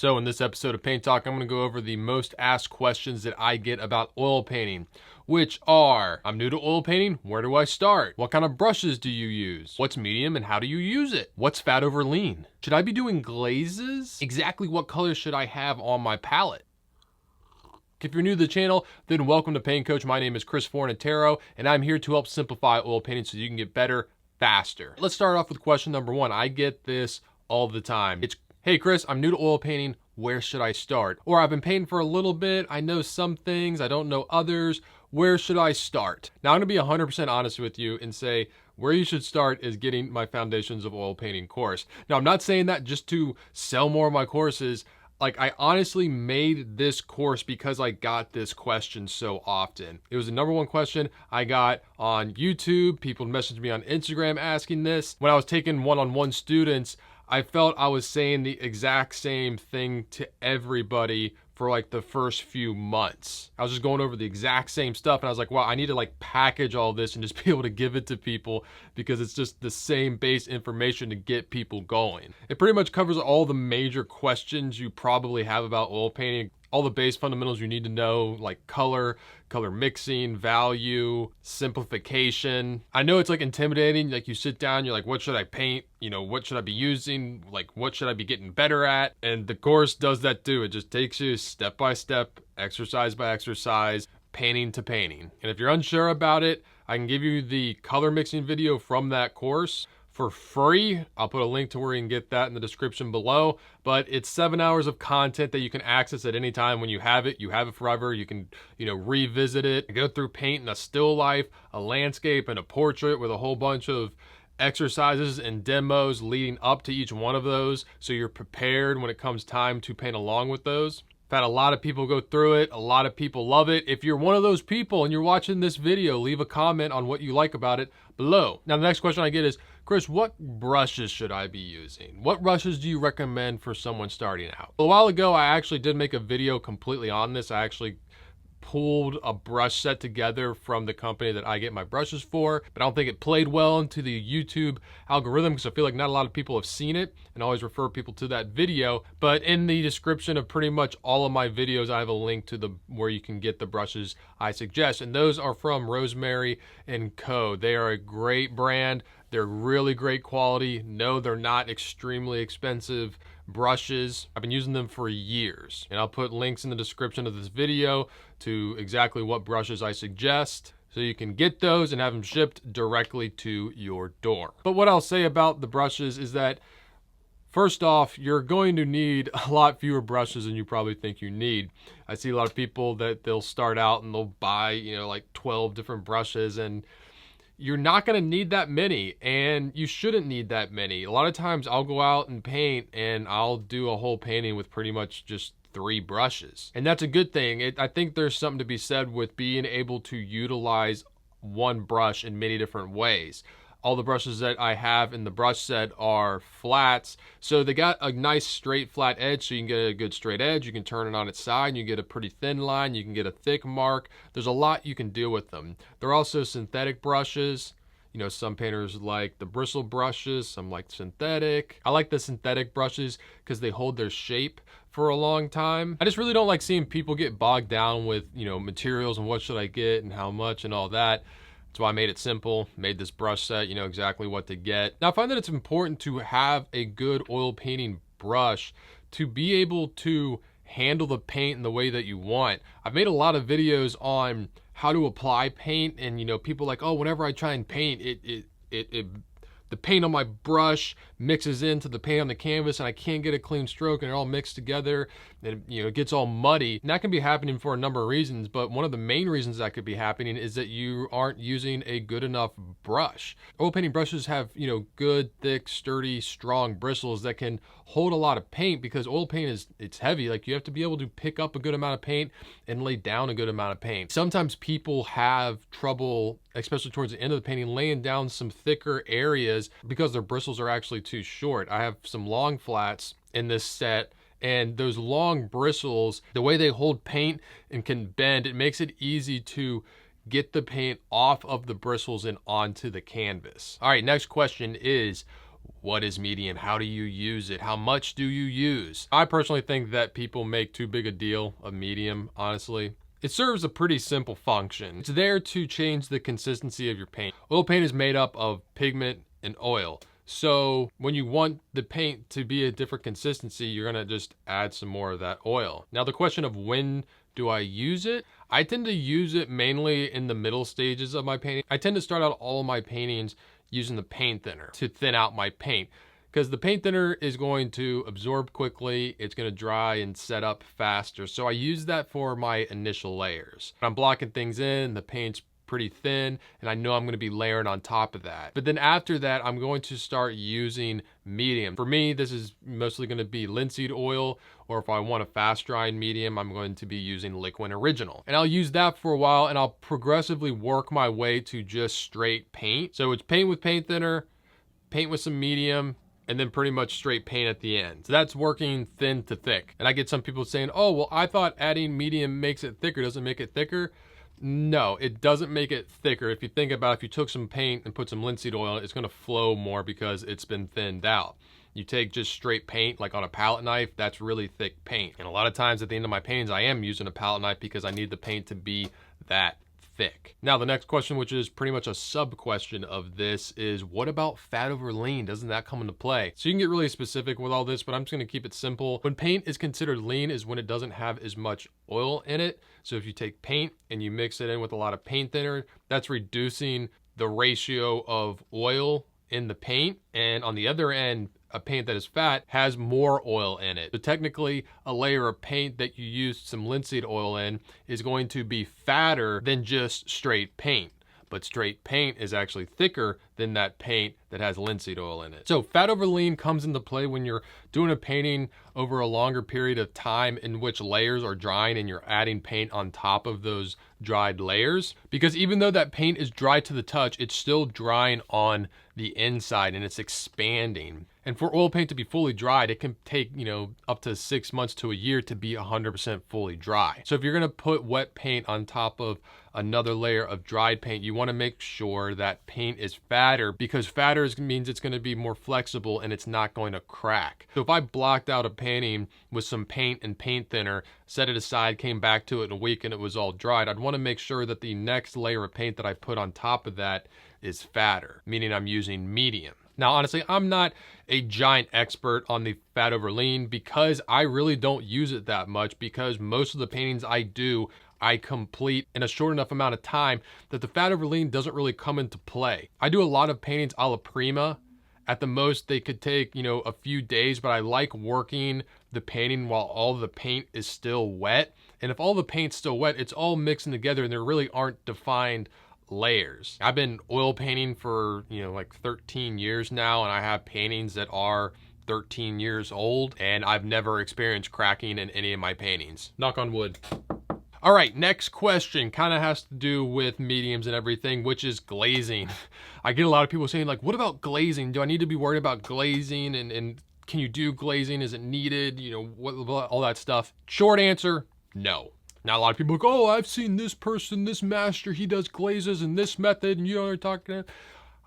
So in this episode of Paint Talk, I'm going to go over the most asked questions that I get about oil painting, which are, I'm new to oil painting, where do I start? What kind of brushes do you use? What's medium and how do you use it? What's fat over lean? Should I be doing glazes? Exactly what colors should I have on my palette? If you're new to the channel, then welcome to Paint Coach. My name is Chris Fornatero, and I'm here to help simplify oil painting so you can get better faster. Let's start off with question number one. I get this all the time. It's, hey Chris, I'm new to oil painting. Where should I start? Or I've been painting for a little bit. I know some things, I don't know others. Where should I start? Now I'm gonna be 100% honest with you and say where you should start is getting my Foundations of Oil Painting course. Now I'm not saying that just to sell more of my courses. Like, I honestly made this course because I got this question so often. It was the number one question I got on YouTube. People messaged me on Instagram asking this. When I was taking one-on-one students, I felt I was saying the exact same thing to everybody for like the first few months. I was just going over the exact same stuff and I was like, wow, I need to like package all this and just be able to give it to people because it's just the same base information to get people going. It pretty much covers all the major questions you probably have about oil painting. All the base fundamentals you need to know, like color mixing, value, simplification. I know it's like intimidating, like you sit down, you're like, what should I paint? You know, what should I be using? Like, what should I be getting better at? And the course does that too. It just takes you step by step, exercise by exercise, painting to painting. And if you're unsure about it, I can give you the color mixing video from that course for free. I'll put a link to where you can get that in the description below, but it's 7 hours of content that you can access at any time. When you have it forever. You can, revisit it, go through painting a still life, a landscape, and a portrait with a whole bunch of exercises and demos leading up to each one of those. So you're prepared when it comes time to paint along with those. I've had a lot of people go through it. A lot of people love it. If you're one of those people and you're watching this video, leave a comment on what you like about it below. Now, the next question I get is, Chris, what brushes should I be using? What brushes do you recommend for someone starting out? A while ago, I actually did make a video completely on this. I actually pulled a brush set together from the company that I get my brushes for, but I don't think it played well into the YouTube algorithm because I feel like not a lot of people have seen it, and I always refer people to that video. But in the description of pretty much all of my videos, I have a link to where you can get the brushes I suggest, and those are from Rosemary & Co. They are a great brand. They're really great quality. No, they're not extremely expensive brushes. I've been using them for years, and I'll put links in the description of this video to exactly what brushes I suggest, so you can get those and have them shipped directly to your door. But what I'll say about the brushes is that, first off, you're going to need a lot fewer brushes than you probably think you need. I see a lot of people that they'll start out and they'll buy, like 12 different brushes, and you're not gonna need that many, and you shouldn't need that many. A lot of times I'll go out and paint and I'll do a whole painting with pretty much just 3 brushes. And that's a good thing. I think there's something to be said with being able to utilize one brush in many different ways. All the brushes that I have in the brush set are flats, so they got a nice straight flat edge, so you can get a good straight edge. You can turn it on its side and you get a pretty thin line. You can get a thick mark. There's a lot you can do with them. They're also synthetic brushes. Some painters like the bristle brushes, some like synthetic. I like the synthetic brushes because they hold their shape for a long time. I just really don't like seeing people get bogged down with, materials and what should I get and how much and all that. That's why I made it simple, made this brush set, you know exactly what to get. Now, I find that it's important to have a good oil painting brush to be able to handle the paint in the way that you want. I've made a lot of videos on how to apply paint, and people like, oh, whenever I try and paint, the paint on my brush mixes into the paint on the canvas and I can't get a clean stroke and they're all mixed together and it gets all muddy. And that can be happening for a number of reasons, but one of the main reasons that could be happening is that you aren't using a good enough brush. Oil painting brushes have, good, thick, sturdy, strong bristles that can hold a lot of paint because oil paint it's heavy. Like, you have to be able to pick up a good amount of paint and lay down a good amount of paint. Sometimes people have trouble, especially towards the end of the painting, laying down some thicker areas because their bristles are actually too short. I have some long flats in this set, and those long bristles, the way they hold paint and can bend, it makes it easy to get the paint off of the bristles and onto the canvas. All right, next question is, What is medium? How do you use it? How much do you use? I personally think that people make too big a deal of medium, honestly. It serves a pretty simple function. It's there to change the consistency of your paint. Oil paint is made up of pigment and oil. So when you want the paint to be a different consistency, you're gonna just add some more of that oil. Now the question of when do I use it? I tend to use it mainly in the middle stages of my painting. I tend to start out all of my paintings using the paint thinner to thin out my paint, because the paint thinner is going to absorb quickly, it's going to dry and set up faster. So I use that for my initial layers. When I'm blocking things in, the paint's pretty thin, and I know I'm going to be layering on top of that. But then after that, I'm going to start using medium. For me, this is mostly going to be linseed oil, or if I want a fast drying medium, I'm going to be using liquid original. And I'll use that for a while, and I'll progressively work my way to just straight paint. So it's paint with paint thinner, paint with some medium, and then pretty much straight paint at the end. So that's working thin to thick. And I get some people saying, oh, well, I thought adding medium makes it thicker. Doesn't make it thicker? No, it doesn't make it thicker. If you think about it, if you took some paint and put some linseed oil, it's gonna flow more because it's been thinned out. You take just straight paint, like on a palette knife, that's really thick paint. And a lot of times at the end of my paintings, I am using a palette knife because I need the paint to be that thick. Now the next question, which is pretty much a sub question of this, is what about fat over lean? Doesn't that come into play? So you can get really specific with all this, but I'm just gonna keep it simple. When paint is considered lean is when it doesn't have as much oil in it. So if you take paint and you mix it in with a lot of paint thinner, that's reducing the ratio of oil in the paint. And on the other end, a paint that is fat has more oil in it. So technically, a layer of paint that you use some linseed oil in is going to be fatter than just straight paint. But straight paint is actually thicker than that paint that has linseed oil in it. So fat over lean comes into play when you're doing a painting over a longer period of time in which layers are drying and you're adding paint on top of those dried layers. Because even though that paint is dry to the touch, it's still drying on the inside and it's expanding. And for oil paint to be fully dried, it can take, up to 6 months to a year to be 100% fully dry. So if you're gonna put wet paint on top of another layer of dried paint, you wanna make sure that paint is fatter, because fatter means it's gonna be more flexible and it's not going to crack. So if I blocked out a painting with some paint and paint thinner, set it aside, came back to it in a week and it was all dried, I'd wanna make sure that the next layer of paint that I put on top of that is fatter, meaning I'm using medium. Now, honestly, I'm not a giant expert on the fat over lean because I really don't use it that much, because most of the paintings I do, I complete in a short enough amount of time that the fat over lean doesn't really come into play. I do a lot of paintings a la prima. At the most, they could take, a few days, but I like working the painting while all the paint is still wet. And if all the paint's still wet, it's all mixing together and there really aren't defined layers. I've been oil painting for, like 13 years now, and I have paintings that are 13 years old, and I've never experienced cracking in any of my paintings. Knock on wood. All right, next question kind of has to do with mediums and everything, which is glazing. I get a lot of people saying, like, what about glazing? Do I need to be worried about glazing? And can you do glazing? Is it needed? All that stuff. Short answer, no. Now, a lot of people go, oh, I've seen this person, this master, he does glazes in this method, and you know what I'm talking about.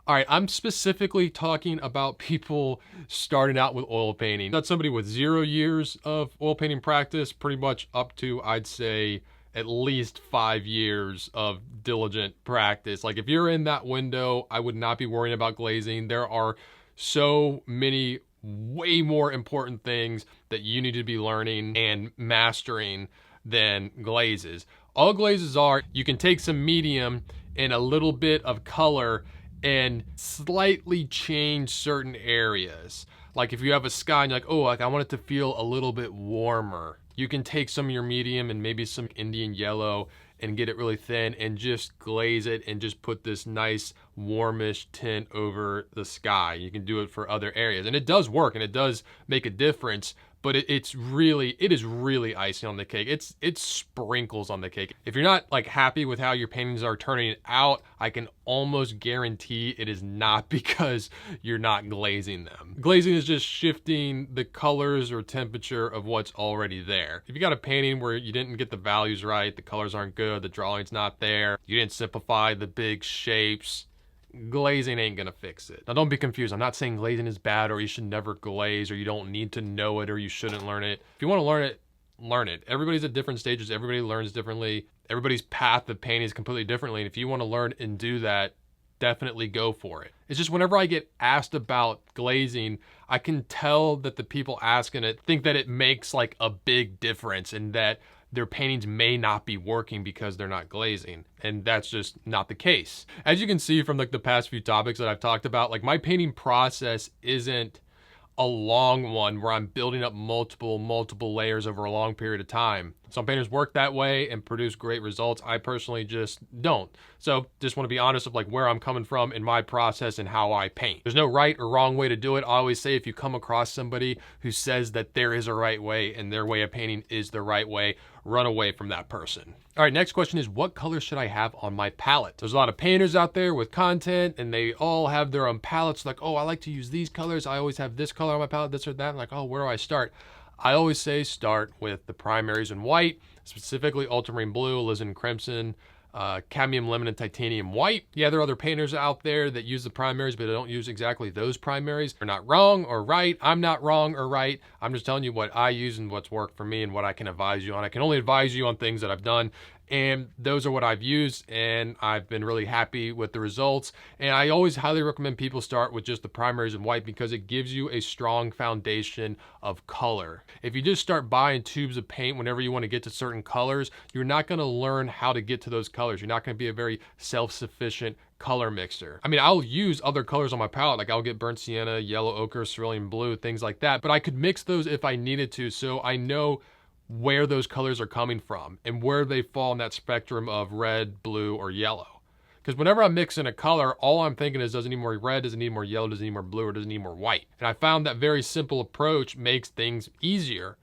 All right, I'm specifically talking about people starting out with oil painting. That's somebody with 0 years of oil painting practice, pretty much up to, I'd say, at least 5 years of diligent practice. Like if you're in that window, I would not be worrying about glazing. There are so many way more important things that you need to be learning and mastering than glazes. All glazes are, you can take some medium and a little bit of color and slightly change certain areas. Like if you have a sky and you're like, oh, I want it to feel a little bit warmer. You can take some of your medium and maybe some Indian yellow and get it really thin and just glaze it and just put this nice warmish tint over the sky. You can do it for other areas. And it does work and it does make a difference, but it is really icing on the cake. It's sprinkles on the cake. If you're not like happy with how your paintings are turning out, I can almost guarantee it is not because you're not glazing them. Glazing is just shifting the colors or temperature of what's already there. If you got a painting where you didn't get the values right, the colors aren't good, the drawing's not there, you didn't simplify the big shapes, glazing ain't gonna fix it. Now don't be confused. I'm not saying glazing is bad or you should never glaze or you don't need to know it or you shouldn't learn it. If you want to learn it, learn it. Everybody's at different stages. Everybody learns differently. Everybody's path of painting is completely differently. And if you want to learn and do that, definitely go for it. It's just whenever I get asked about glazing, I can tell that the people asking it think that it makes like a big difference and that their paintings may not be working because they're not glazing. And that's just not the case. As you can see from like the past few topics that I've talked about, like my painting process isn't a long one where I'm building up multiple layers over a long period of time. Some painters work that way and produce great results. I personally just don't. So just want to be honest of like where I'm coming from in my process and how I paint. There's no right or wrong way to do it. I always say if you come across somebody who says that there is a right way and their way of painting is the right way, run away from that person. All right, next question is what color should I have on my palette? There's a lot of painters out there with content and they all have their own palettes like, oh, I like to use these colors. I always have this color on my palette, this or that. I'm like, oh, where do I start? I always say start with the primaries in white, specifically ultramarine blue, alizarin crimson, cadmium lemon, and titanium white. Yeah, there are other painters out there that use the primaries, but they don't use exactly those primaries. They're not wrong or right. I'm not wrong or right. I'm just telling you what I use and what's worked for me and what I can advise you on. I can only advise you on things that I've done, and those are what I've used, and I've been really happy with the results. And I always highly recommend people start with just the primaries in white because it gives you a strong foundation of color. If you just start buying tubes of paint whenever you want to get to certain colors, you're not going to learn how to get to those colors. You're not going to be a very self-sufficient color mixer. I mean, I'll use other colors on my palette, like I'll get burnt sienna, yellow ochre, cerulean blue, things like that, but I could mix those if I needed to, so I know where those colors are coming from and where they fall in that spectrum of red, blue, or yellow. Because whenever I'm mixing a color, all I'm thinking is, does it need more red, does it need more yellow, does it need more blue, or does it need more white? And I found that very simple approach makes things easier.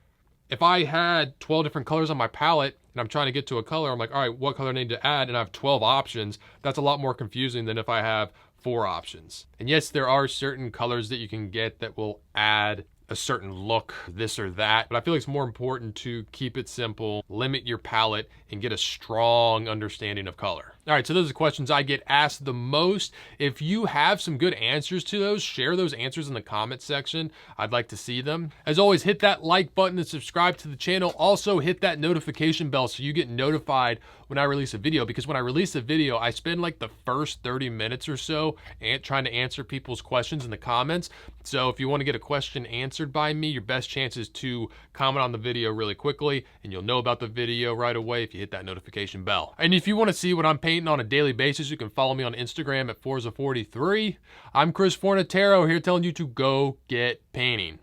If I had 12 different colors on my palette and I'm trying to get to a color, I'm like, all right, what color do I need to add? And I have 12 options. That's a lot more confusing than if I have 4 options. And yes, there are certain colors that you can get that will add a certain look, this or that, but I feel like it's more important to keep it simple, limit your palette, and get a strong understanding of color. All right, so those are the questions I get asked the most. If you have some good answers to those, share those answers in the comment section. I'd like to see them. As always, hit that like button and subscribe to the channel. Also, hit that notification bell so you get notified when I release a video, because when I release a video, I spend like the first 30 minutes or so trying to answer people's questions in the comments. So if you want to get a question answered by me, your best chance is to comment on the video really quickly, and you'll know about the video right away if you hit that notification bell. And if you want to see what I'm painting on a daily basis, you can follow me on Instagram at Forza43. I'm Chris Fornatero here telling you to go get painting.